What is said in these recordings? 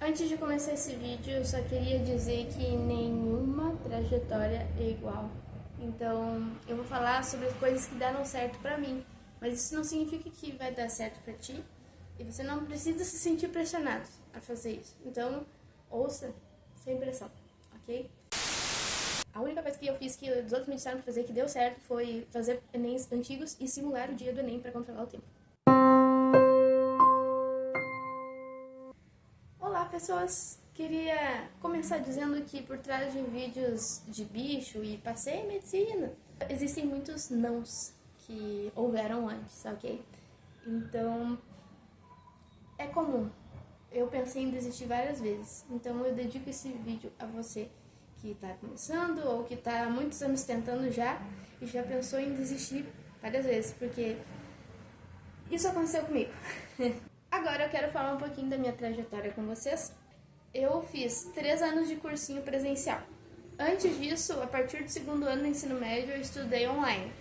Antes de começar esse vídeo, eu só queria dizer que nenhuma trajetória é igual. Então, eu vou falar sobre as coisas que deram certo pra mim, mas isso não significa que vai dar certo pra ti, e você não precisa se sentir pressionado a fazer isso. Então, ouça sem pressão, ok? A única coisa que eu fiz que os outros me disseram pra fazer que deu certo foi fazer Enems antigos e simular o dia do Enem pra controlar o tempo. Olá, pessoas! Queria começar dizendo que por trás de vídeos de bicho e passei em medicina, existem muitos nãos que houveram antes, ok? Então, é comum. Eu pensei em desistir várias vezes. Então, eu dedico esse vídeo a você que está começando ou que está há muitos anos tentando já e já pensou em desistir várias vezes, porque isso aconteceu comigo. Agora eu quero falar um pouquinho da minha trajetória com vocês. Eu fiz 3 anos de cursinho presencial. Antes disso, a partir do segundo ano do ensino médio, eu estudei online.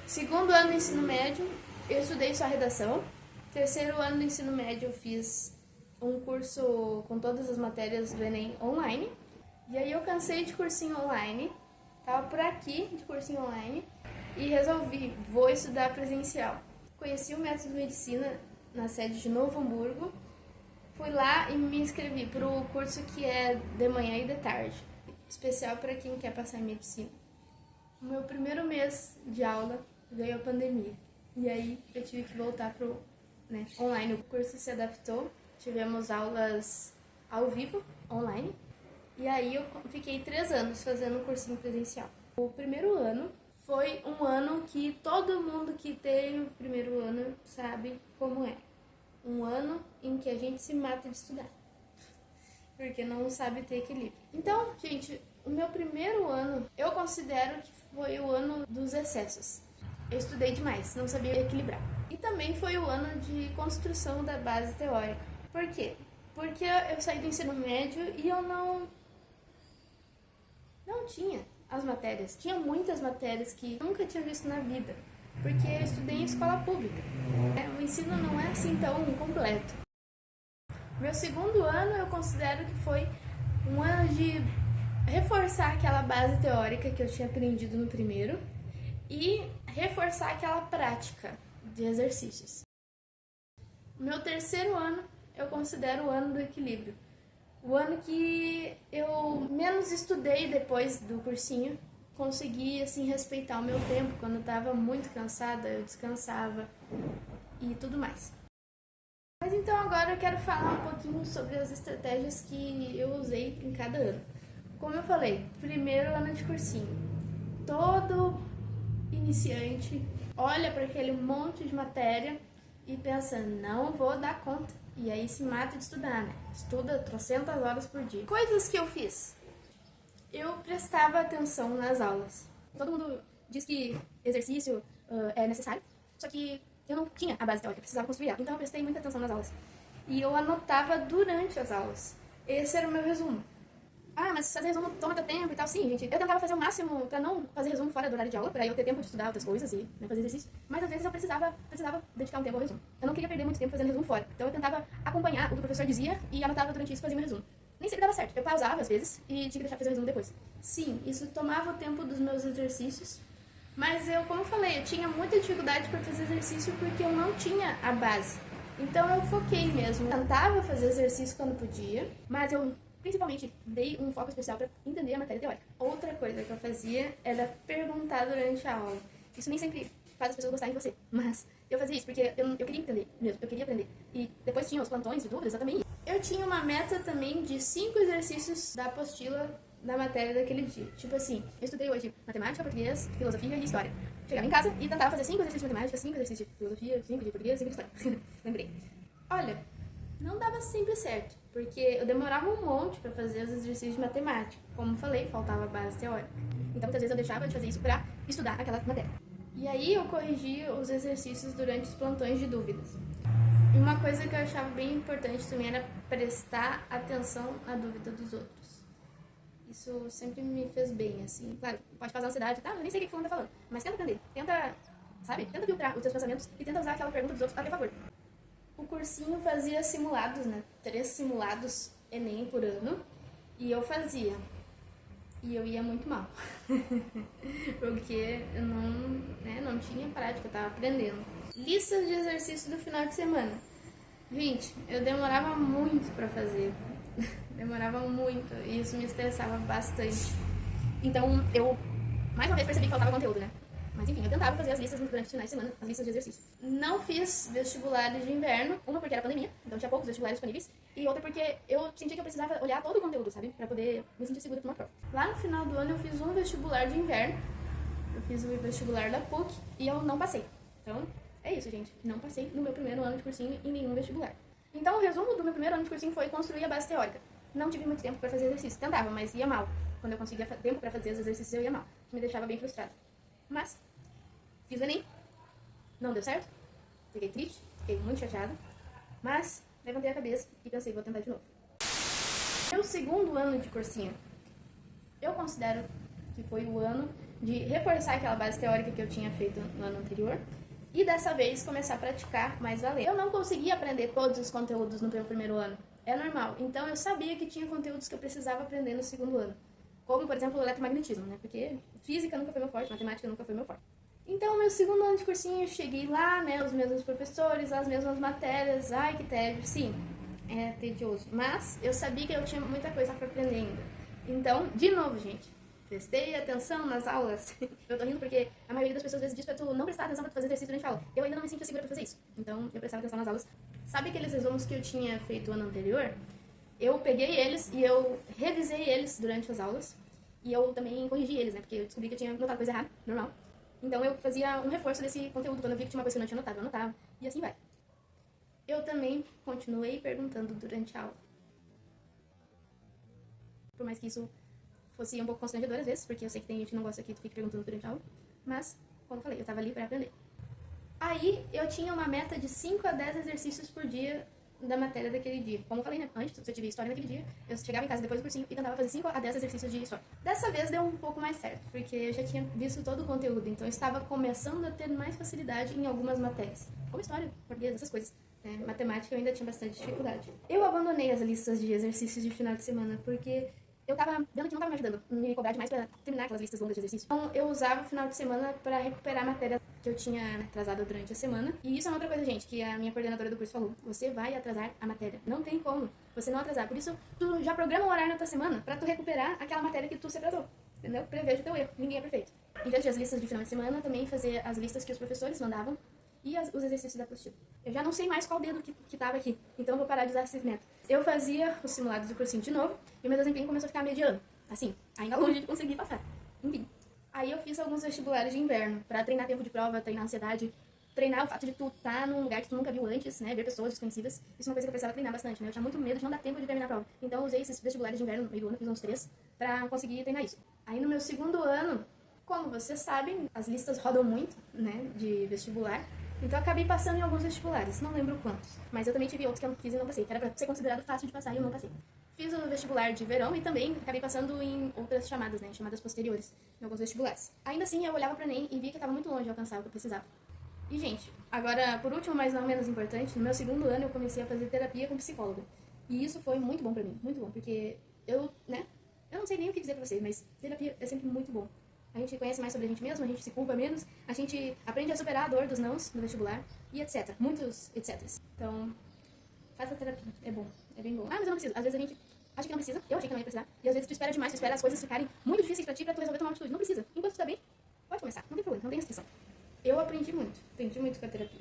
Segundo ano do ensino médio, eu estudei só redação. Terceiro ano do ensino médio, eu fiz um curso com todas as matérias do Enem online. E aí eu cansei de cursinho online, tava por aqui de cursinho online, e resolvi, vou estudar presencial. Conheci o método de medicina na sede de Novo Hamburgo. Fui lá e me inscrevi para o curso que é de manhã e de tarde, especial para quem quer passar em medicina. No meu primeiro mês de aula veio a pandemia, e aí eu tive que voltar para o online. O curso se adaptou, tivemos aulas ao vivo, online, e aí eu fiquei 3 anos fazendo o cursinho presencial. O primeiro ano foi um ano que todo mundo que tem o primeiro ano sabe como é. Um ano em que a gente se mata de estudar, porque não sabe ter equilíbrio. Então, gente, o meu primeiro ano, eu considero que foi o ano dos excessos. Eu estudei demais, não sabia equilibrar. E também foi o ano de construção da base teórica. Por quê? Porque eu saí do ensino médio e eu não tinha as matérias. Tinha muitas matérias que eu nunca tinha visto na vida, porque eu estudei em escola pública. O ensino não é assim tão completo. Meu segundo ano eu considero que foi um ano de reforçar aquela base teórica que eu tinha aprendido no primeiro e reforçar aquela prática de exercícios. Meu terceiro ano eu considero o ano do equilíbrio. O ano que eu menos estudei depois do cursinho, consegui assim respeitar o meu tempo. Quando eu estava muito cansada, eu descansava e tudo mais. Mas então agora eu quero falar um pouquinho sobre as estratégias que eu usei em cada ano. Como eu falei, primeiro ano de cursinho. Todo iniciante olha para aquele monte de matéria e pensa, não vou dar conta. E aí se mata de estudar, né? Estuda 300 horas por dia. Coisas que eu fiz. Eu prestava atenção nas aulas. Todo mundo diz que exercício é necessário, só que eu não tinha a base teórica, eu precisava construir ela. Então eu prestei muita atenção nas aulas. E eu anotava durante as aulas. Esse era o meu resumo. Ah, mas fazer resumo toma teu tempo e tal. Sim, gente, eu tentava fazer o máximo pra não fazer resumo fora do horário de aula, pra eu ter tempo de estudar outras coisas e fazer exercício. Mas às vezes eu precisava dedicar um tempo ao resumo. Eu não queria perder muito tempo fazendo resumo fora. Então eu tentava acompanhar o que o professor dizia e anotava durante isso e fazia meu resumo. Nem sempre dava certo. Eu pausava às vezes e tinha que deixar fazer o resumo depois. Sim, isso tomava o tempo dos meus exercícios. Mas eu, como eu falei, eu tinha muita dificuldade para fazer exercício porque eu não tinha a base. Então eu foquei mesmo. Eu tentava fazer exercício quando podia, mas eu principalmente dei um foco especial para entender a matéria teórica. Outra coisa que eu fazia era perguntar durante a aula. Isso nem sempre faz as pessoas gostarem de você, mas eu fazia isso porque eu queria entender mesmo, eu queria aprender. E depois tinha os plantões de dúvidas, eu também ia. Eu tinha uma meta também de 5 exercícios da apostila da matéria daquele dia. Tipo assim, eu estudei hoje matemática, português, filosofia e história. Chegava em casa e tentava fazer 5 exercícios de matemática, 5 exercícios de filosofia, 5 de português, 5 de história. Lembrei. Olha, não dava sempre certo, porque eu demorava um monte para fazer os exercícios de matemática. Como falei, faltava base teórica. Então, muitas vezes eu deixava de fazer isso para estudar aquela matéria. E aí eu corrigia os exercícios durante os plantões de dúvidas. E uma coisa que eu achava bem importante também era prestar atenção à dúvida dos outros. Isso sempre me fez bem, assim. Claro, pode causar ansiedade, tá? Eu nem sei o que o fulano tá falando. Mas tenta aprender, tenta, sabe? Tenta filtrar os seus pensamentos e tenta usar aquela pergunta dos outros a teu favor. O cursinho fazia simulados, né? 3 simulados Enem por ano e eu fazia. E eu ia muito mal. Porque eu não tinha prática, eu tava aprendendo. Listas de exercício do final de semana. Gente, eu demorava muito pra fazer. Demorava muito. E isso me estressava bastante. Então, eu mais uma vez percebi que faltava conteúdo, né? Mas enfim, eu tentava fazer as listas durante os finais de semana, as listas de exercício. Não fiz vestibulares de inverno, uma porque era pandemia, então tinha poucos vestibulares disponíveis, e outra porque eu senti que eu precisava olhar todo o conteúdo, sabe? Pra poder me sentir segura pra uma prova. Lá no final do ano eu fiz um vestibular de inverno, eu fiz o vestibular da PUC e eu não passei. Então, é isso, gente. Não passei no meu primeiro ano de cursinho em nenhum vestibular. Então, o resumo do meu primeiro ano de cursinho foi construir a base teórica. Não tive muito tempo pra fazer exercício. Tentava, mas ia mal. Quando eu conseguia tempo pra fazer os exercícios, eu ia mal. Isso me deixava bem frustrada. Mas, fiz o Enem. Não deu certo. Fiquei triste, fiquei muito chateada. Mas, levantei a cabeça e pensei, vou tentar de novo. Meu segundo ano de cursinho, eu considero que foi o ano de reforçar aquela base teórica que eu tinha feito no ano anterior e dessa vez começar a praticar mais valendo. Eu não consegui aprender todos os conteúdos no meu primeiro ano, é normal. Então eu sabia que tinha conteúdos que eu precisava aprender no segundo ano, como por exemplo o eletromagnetismo, né? Porque física nunca foi meu forte, matemática nunca foi meu forte. Então, meu segundo ano de cursinho, eu cheguei lá, né, os mesmos professores, as mesmas matérias, ai que tédio, sim, é tedioso, mas eu sabia que eu tinha muita coisa para aprender ainda. Então, de novo, gente, prestei atenção nas aulas. Eu tô rindo porque a maioria das pessoas às vezes diz pra tu não prestar atenção pra tu fazer exercício durante a aula. Eu ainda não me sinto segura pra fazer isso. Então, eu prestava atenção nas aulas. Sabe aqueles resumos que eu tinha feito ano anterior? Eu peguei eles e eu revisei eles durante as aulas. E eu também corrigi eles, né? Porque eu descobri que eu tinha notado coisa errada, normal. Então, eu fazia um reforço desse conteúdo. Quando eu vi que tinha uma coisa que eu não tinha notado, eu anotava. E assim vai. Eu também continuei perguntando durante a aula. Por mais que isso fosse um pouco constrangedor às vezes, porque eu sei que tem gente que não gosta que tu fique perguntando durante a aula, mas, como eu falei, eu tava ali pra aprender. Aí, eu tinha uma meta de 5 a 10 exercícios por dia da matéria daquele dia. Como eu falei, né, antes, se eu tive história naquele dia, eu chegava em casa depois do cursinho e tentava fazer 5 a 10 exercícios de história. Dessa vez deu um pouco mais certo, porque eu já tinha visto todo o conteúdo, então eu estava começando a ter mais facilidade em algumas matérias, como história, português, essas coisas. Matemática eu ainda tinha bastante dificuldade. Eu abandonei as listas de exercícios de final de semana, porque eu tava vendo que não tava me ajudando, me cobrar demais pra terminar aquelas listas longas de exercício. Então, eu usava o final de semana pra recuperar a matéria que eu tinha atrasado durante a semana. E isso é uma outra coisa, gente, que a minha coordenadora do curso falou. Você vai atrasar a matéria. Não tem como você não atrasar. Por isso, tu já programa um horário na tua semana pra tu recuperar aquela matéria que tu se atrasou. Entendeu? Preveja o teu erro. Ninguém é perfeito. Em vez de as listas de final de semana, também fazer as listas que os professores mandavam e os exercícios da apostila. Eu já não sei mais qual dedo que tava aqui, então eu vou parar de usar esse método. Eu fazia os simulados do cursinho de novo e o meu desempenho começou a ficar mediano. Assim, ainda longe de conseguir passar. Enfim. Aí eu fiz alguns vestibulares de inverno pra treinar tempo de prova, treinar ansiedade, treinar o fato de tu estar num lugar que tu nunca viu antes, né, ver pessoas desconhecidas. Isso é uma coisa que eu precisava treinar bastante, né? Eu tinha muito medo de não dar tempo de terminar a prova. Então eu usei esses vestibulares de inverno no meio do ano, fiz uns 3, pra conseguir treinar isso. Aí no meu segundo ano, como vocês sabem, as listas rodam muito, né, de vestibular. Então eu acabei passando em alguns vestibulares, não lembro quantos. Mas eu também tive outros que eu não fiz e não passei, que era pra ser considerado fácil de passar e eu não passei. Fiz o vestibular de verão e também acabei passando em outras chamadas, né, chamadas posteriores, em alguns vestibulares. Ainda assim, eu olhava pra Enem e via que eu tava muito longe de alcançar o que eu precisava. E, gente, agora, por último, mas não menos importante, no meu segundo ano eu comecei a fazer terapia com psicóloga. E isso foi muito bom pra mim, muito bom, porque eu não sei nem o que dizer pra vocês, mas terapia é sempre muito bom. A gente conhece mais sobre a gente mesmo, a gente se culpa menos, a gente aprende a superar a dor dos nãos no vestibular e etc. Muitos etc. Então, faça terapia, é bom, é bem bom. Ah, mas eu não preciso. Às vezes a gente acha que não precisa, eu achei que não ia precisar, e às vezes tu espera demais, tu espera as coisas ficarem muito difíceis pra ti pra tu resolver tomar uma atitude. Não precisa. Enquanto tu tá bem, pode começar, não tem problema, não tem restrição. Eu aprendi muito com a terapia.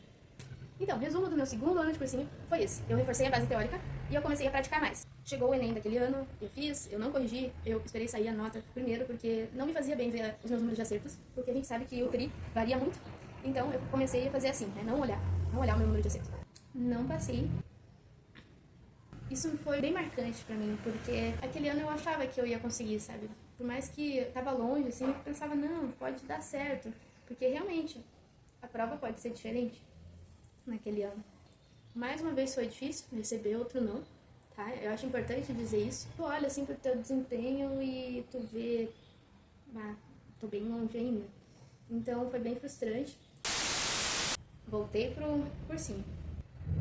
Então, resumo do meu segundo ano de cursinho foi esse. Eu reforcei a base teórica e eu comecei a praticar mais. Chegou o Enem daquele ano, eu fiz, eu não corrigi, eu esperei sair a nota primeiro, porque não me fazia bem ver os meus números de acertos, porque a gente sabe que o TRI varia muito. Então, eu comecei a fazer assim, né? Não olhar o meu número de acertos. Não passei. Isso foi bem marcante pra mim, porque aquele ano eu achava que eu ia conseguir, sabe? Por mais que eu tava longe, assim, eu pensava, não, pode dar certo. Porque realmente, a prova pode ser diferente naquele ano. Mais uma vez foi difícil receber, outro não, tá? Eu acho importante dizer isso. Tu olha assim pro teu desempenho e tu vê, tô bem longe ainda. Então foi bem frustrante. Voltei pro cursinho.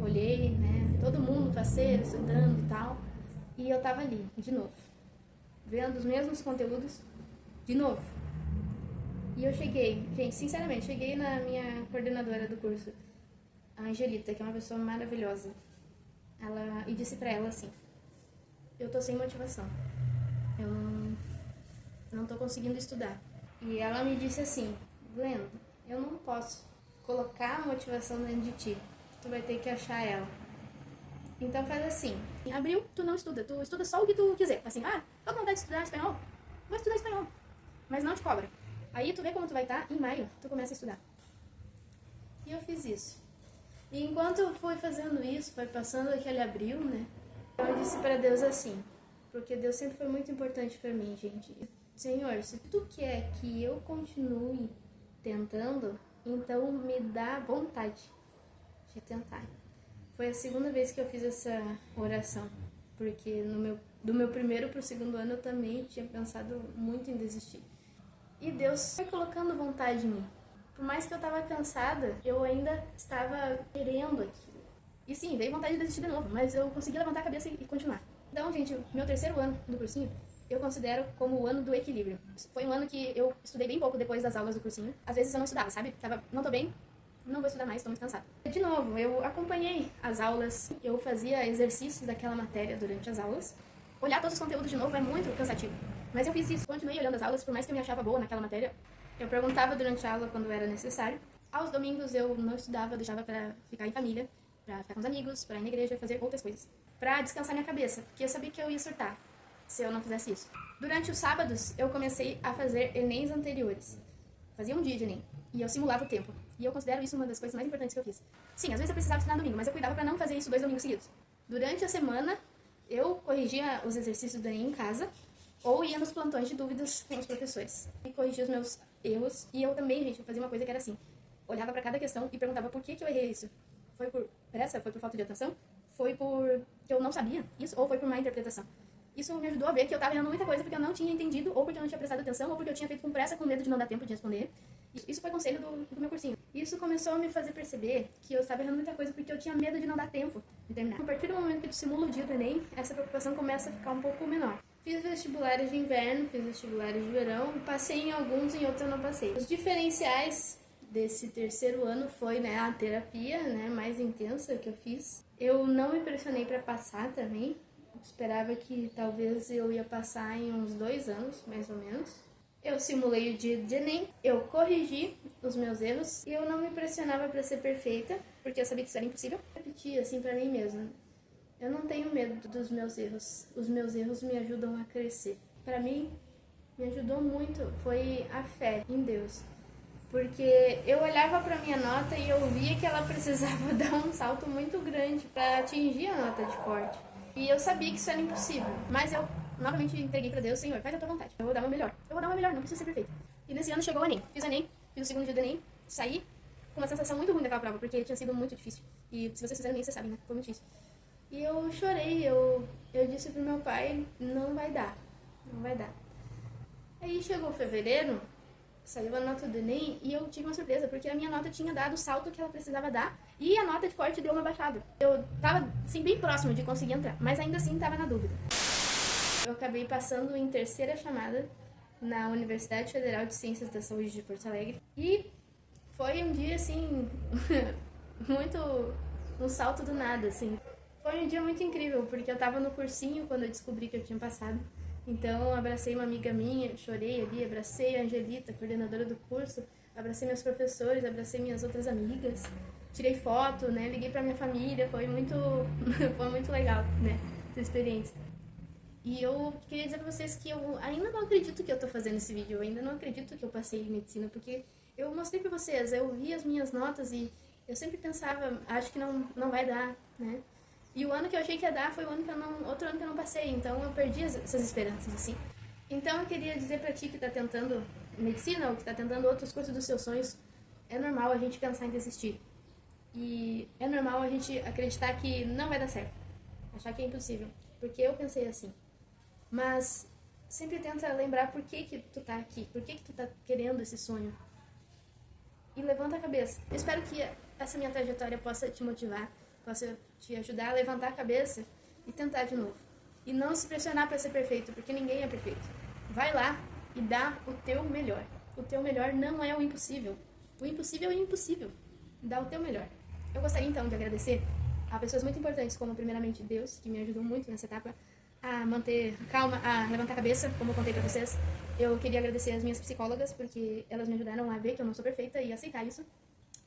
Olhei, né, todo mundo faceiro, estudando e tal. E eu tava ali, de novo, vendo os mesmos conteúdos, de novo. E eu cheguei, gente, sinceramente, cheguei na minha coordenadora do curso, a Angelita, que é uma pessoa maravilhosa. E disse pra ela assim: eu tô sem motivação, eu não tô conseguindo estudar. E ela me disse assim: Glenda, eu não posso colocar a motivação dentro de ti, tu vai ter que achar ela. Então faz assim, em abril tu não estuda, tu estuda só o que tu quiser. Assim, tô com vontade de estudar espanhol, vai estudar espanhol, mas não te cobra. Aí tu vê como tu vai estar, em maio tu começa a estudar. E eu fiz isso. E enquanto eu fui fazendo isso, foi passando aquele abril, né? Eu disse para Deus assim, porque Deus sempre foi muito importante para mim, gente. Senhor, se tu quer que eu continue tentando, então me dá vontade de tentar. Foi a segunda vez que eu fiz essa oração, porque do meu primeiro pro segundo ano eu também tinha pensado muito em desistir. E Deus foi colocando vontade em mim. Por mais que eu tava cansada, eu ainda estava querendo aquilo. E sim, veio vontade de desistir de novo, mas eu consegui levantar a cabeça e continuar. Então, gente, meu terceiro ano do cursinho, eu considero como o ano do equilíbrio. Foi um ano que eu estudei bem pouco depois das aulas do cursinho. Às vezes eu não estudava, sabe? Não tô bem, não vou estudar mais, tô muito cansada. De novo, eu acompanhei as aulas, eu fazia exercícios daquela matéria durante as aulas. Olhar todos os conteúdos de novo é muito cansativo. Mas eu fiz isso, continuei olhando as aulas, por mais que eu me achava boa naquela matéria. Eu perguntava durante a aula quando era necessário. Aos domingos eu não estudava, eu deixava pra ficar em família, pra ficar com os amigos, pra ir na igreja, fazer outras coisas. Pra descansar minha cabeça, porque eu sabia que eu ia surtar se eu não fizesse isso. Durante os sábados, eu comecei a fazer Enems anteriores. Fazia um dia de Enem, e eu simulava o tempo. E eu considero isso uma das coisas mais importantes que eu fiz. Sim, às vezes eu precisava estudar no domingo, mas eu cuidava pra não fazer isso 2 domingos seguidos. Durante a semana, eu corrigia os exercícios do Enem em casa, ou ia nos plantões de dúvidas com os professores. E corrigia os meus erros. E eu também, gente, eu fazia uma coisa que era assim. Olhava pra cada questão e perguntava por que eu errei isso. Foi por pressa? Foi por falta de atenção? Foi por que eu não sabia isso? Ou foi por má interpretação? Isso me ajudou a ver que eu tava errando muita coisa porque eu não tinha entendido, ou porque eu não tinha prestado atenção, ou porque eu tinha feito com pressa, com medo de não dar tempo de responder. Isso foi conselho do meu cursinho. Isso começou a me fazer perceber que eu estava errando muita coisa porque eu tinha medo de não dar tempo de terminar. A partir do momento que tu simula o dia do Enem, essa preocupação começa a ficar um pouco menor. Fiz vestibulares de inverno, fiz vestibulares de verão, passei em alguns, em outros eu não passei. Os diferenciais desse terceiro ano foi, né, a terapia, né, mais intensa que eu fiz. Eu não me pressionei para passar também. Esperava que talvez eu ia passar em uns 2 anos, mais ou menos. Eu simulei o dia de Enem, eu corrigi os meus erros e eu não me pressionava para ser perfeita, porque eu sabia que isso era impossível. Eu repetia assim para mim mesma: eu não tenho medo dos meus erros. Os meus erros me ajudam a crescer. Para mim, me ajudou muito foi a fé em Deus. Porque eu olhava para minha nota e eu via que ela precisava dar um salto muito grande para atingir a nota de corte. E eu sabia que isso era impossível. Mas eu novamente entreguei para Deus: Senhor, faz a tua vontade. Eu vou dar o meu melhor. Eu vou dar o meu melhor, não precisa ser perfeito. E nesse ano chegou o Enem. Fiz o Enem, fiz o segundo dia do Enem, saí com uma sensação muito ruim daquela prova, porque tinha sido muito difícil. E se vocês fizeram Enem, vocês sabem, né? Foi muito difícil. E eu chorei, eu disse pro meu pai: não vai dar, não vai dar. Aí chegou fevereiro, saiu a nota do Enem e eu tive uma surpresa, porque a minha nota tinha dado o salto que ela precisava dar e a nota de corte deu uma baixada. Eu tava, assim, bem próximo de conseguir entrar, mas ainda assim tava na dúvida. Eu acabei passando em terceira chamada na Universidade Federal de Ciências da Saúde de Porto Alegre e foi um dia, assim, muito um salto do nada, assim. Foi um dia muito incrível, porque eu tava no cursinho quando eu descobri que eu tinha passado. Então, eu abracei uma amiga minha, chorei ali, abracei a Angelita, coordenadora do curso, abracei meus professores, abracei minhas outras amigas, tirei foto, né, liguei pra minha família, foi muito legal, né, essa experiência. E eu queria dizer pra vocês que eu ainda não acredito que eu tô fazendo esse vídeo, eu ainda não acredito que eu passei em medicina, porque eu mostrei pra vocês, eu vi as minhas notas e eu sempre pensava: acho que não vai dar, né. E o ano que eu achei que ia dar foi o ano que outro ano que eu não passei, então eu perdi essas esperanças, assim. Então eu queria dizer pra ti que tá tentando medicina ou que tá tentando outros cursos dos seus sonhos, é normal a gente pensar em desistir. E é normal a gente acreditar que não vai dar certo, achar que é impossível, porque eu pensei assim. Mas sempre tenta lembrar por que tu tá aqui, por que tu tá querendo esse sonho. E levanta a cabeça. Eu espero que essa minha trajetória possa te motivar, possa te ajudar a levantar a cabeça e tentar de novo. E não se pressionar para ser perfeito, porque ninguém é perfeito. Vai lá e dá o teu melhor. O teu melhor não é o impossível. O impossível é o impossível. Dá o teu melhor. Eu gostaria então de agradecer a pessoas muito importantes, como primeiramente Deus, que me ajudou muito nessa etapa a manter calma, a levantar a cabeça, como eu contei pra vocês. Eu queria agradecer as minhas psicólogas, porque elas me ajudaram a ver que eu não sou perfeita e aceitar isso.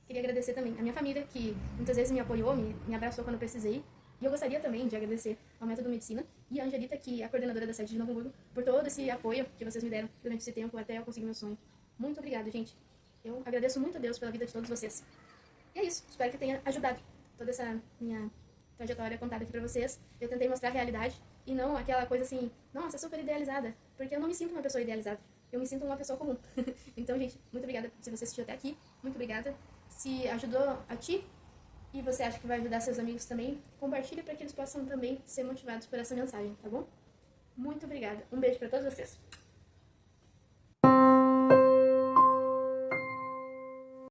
Queria agradecer também a minha família, que muitas vezes me apoiou, me abraçou quando eu precisei. E eu gostaria também de agradecer ao Método Medicina e a Angelita, que é a coordenadora da sede de Novo Hamburgo, por todo esse apoio que vocês me deram durante esse tempo até eu conseguir meu sonho. Muito obrigada, gente. Eu agradeço muito a Deus pela vida de todos vocês. E é isso. Espero que tenha ajudado toda essa minha trajetória contada aqui pra vocês. Eu tentei mostrar a realidade e não aquela coisa assim, nossa, super idealizada. Porque eu não me sinto uma pessoa idealizada. Eu me sinto uma pessoa comum. Então, gente, muito obrigada se você assistiu até aqui. Muito obrigada. Se ajudou a ti e você acha que vai ajudar seus amigos também, compartilhe para que eles possam também ser motivados por essa mensagem, tá bom? Muito obrigada. Um beijo para todos vocês.